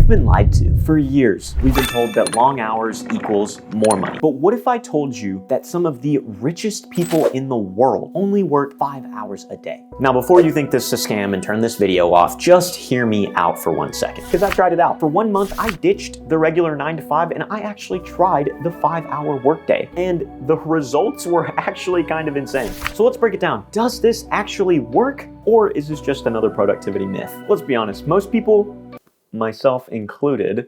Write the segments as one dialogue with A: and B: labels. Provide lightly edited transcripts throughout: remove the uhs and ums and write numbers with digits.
A: We've been lied to. For years, we've been told that long hours equals more money. But what if I told you that some of the richest people in the world only work 5 hours a day? Now, before you think this is a scam and turn this video off, just hear me out for 1 second, because I tried it out. For 1 month, I ditched the regular 9 to 5 and I actually tried the 5-hour workday. And the results were actually kind of insane. So let's break it down. Does this actually work? Or is this just another productivity myth? Let's be honest, most people, myself included,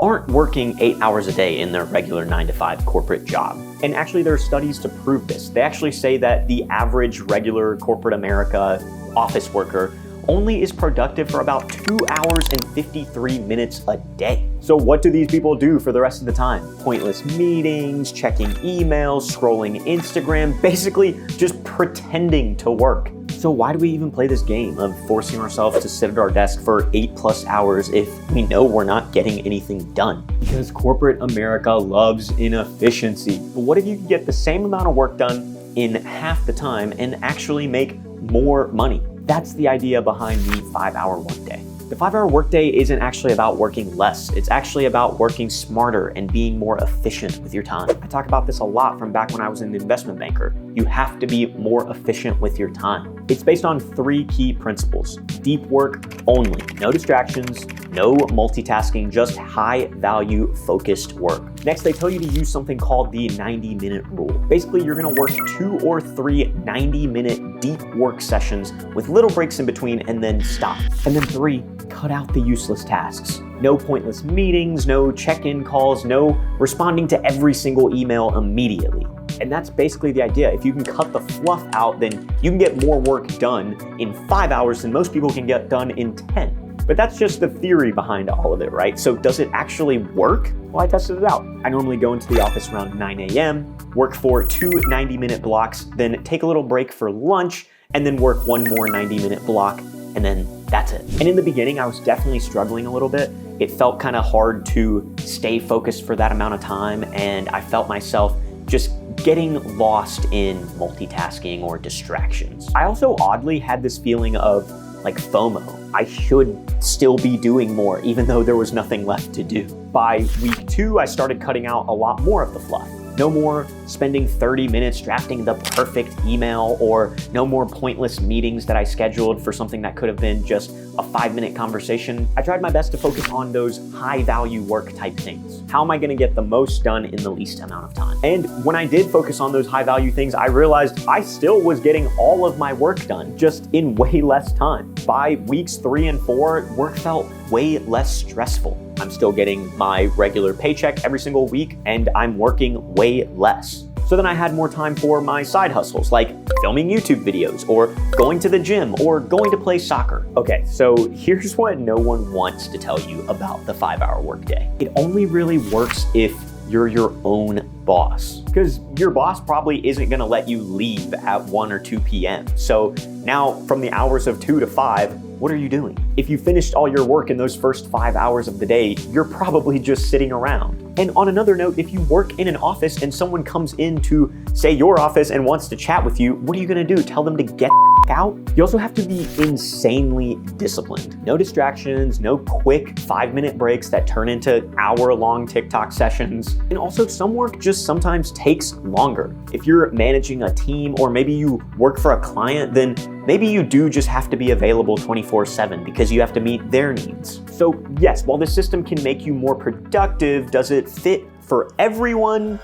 A: aren't working 8 hours a day in their regular 9 to 5 corporate job. And actually there are studies to prove this. They actually say that the average regular corporate America office worker only is productive for about 2 hours and 53 minutes a day. So what do these people do for the rest of the time? Pointless meetings, checking emails, scrolling Instagram, basically just pretending to work. So why do we even play this game of forcing ourselves to sit at our desk for 8+ hours if we know we're not getting anything done? Because corporate America loves inefficiency. But what if you could get the same amount of work done in half the time and actually make more money? That's the idea behind the 5-hour workday. The 5-hour workday isn't actually about working less. It's actually about working smarter and being more efficient with your time. I talk about this a lot from back when I was an investment banker. You have to be more efficient with your time. It's based on 3 key principles. Deep work only. No distractions, no multitasking, just high value focused work. Next, they tell you to use something called the 90-minute rule. Basically, you're gonna work 2 or 3 90-minute deep work sessions with little breaks in between and then stop. And then 3, cut out the useless tasks. No pointless meetings, no check-in calls, no responding to every single email immediately. And that's basically the idea. If you can cut the fluff out, then you can get more work done in 5 hours than most people can get done in 10. But that's just the theory behind all of it, right? So does it actually work? Well, I tested it out. I normally go into the office around 9 a.m., work for 2 90-minute blocks, then take a little break for lunch, and then work 1 more 90-minute block, and then that's it. And in the beginning, I was definitely struggling a little bit. It felt kind of hard to stay focused for that amount of time, and I felt myself just getting lost in multitasking or distractions. I also oddly had this feeling of like FOMO. I should still be doing more, even though there was nothing left to do. By week 2, I started cutting out a lot more of the fluff. No more spending 30 minutes drafting the perfect email, or no more pointless meetings that I scheduled for something that could have been just a 5-minute conversation. I tried my best to focus on those high value work type things. How am I gonna get the most done in the least amount of time? And when I did focus on those high value things, I realized I still was getting all of my work done, just in way less time. By weeks 3 and 4, work felt way less stressful. I'm still getting my regular paycheck every single week, and I'm working way less. So then I had more time for my side hustles, like filming YouTube videos, or going to the gym, or going to play soccer. Okay, so here's what no one wants to tell you about the 5-hour workday. It only really works if you're your own boss, because your boss probably isn't gonna let you leave at 1 or 2 p.m. So now from the hours of 2 to 5, what are you doing? If you finished all your work in those first 5 hours of the day, you're probably just sitting around. And on another note, if you work in an office and someone comes into, say, your office and wants to chat with you, what are you gonna do? Tell them to get out? You also have to be insanely disciplined. No distractions, no quick 5-minute breaks that turn into hour-long TikTok sessions. And also some work just sometimes takes longer. If you're managing a team, or maybe you work for a client, then maybe you do just have to be available 24/7 because you have to meet their needs. So yes, while this system can make you more productive, does it fit for everyone?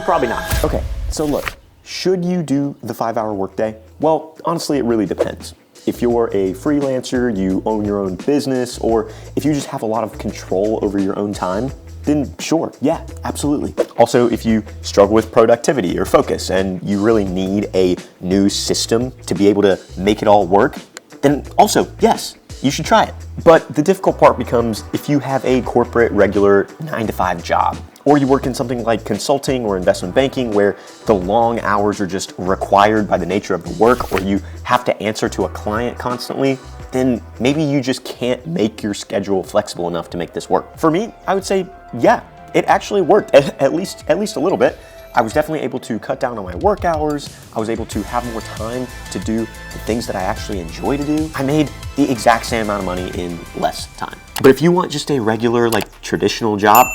A: Probably not. Okay, so look, should you do the 5-hour workday? Well, honestly, it really depends. If you're a freelancer, you own your own business, or if you just have a lot of control over your own time, then sure, yeah, absolutely. Also, if you struggle with productivity or focus and you really need a new system to be able to make it all work, then also, yes, you should try it. But the difficult part becomes if you have a corporate, regular 9 to 5 job, or you work in something like consulting or investment banking where the long hours are just required by the nature of the work, or you have to answer to a client constantly, then maybe you just can't make your schedule flexible enough to make this work. For me, I would say, yeah, it actually worked, at least a little bit. I was definitely able to cut down on my work hours. I was able to have more time to do the things that I actually enjoy to do. I made the exact same amount of money in less time. But if you want just a regular, like, traditional job,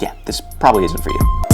A: yeah, this probably isn't for you.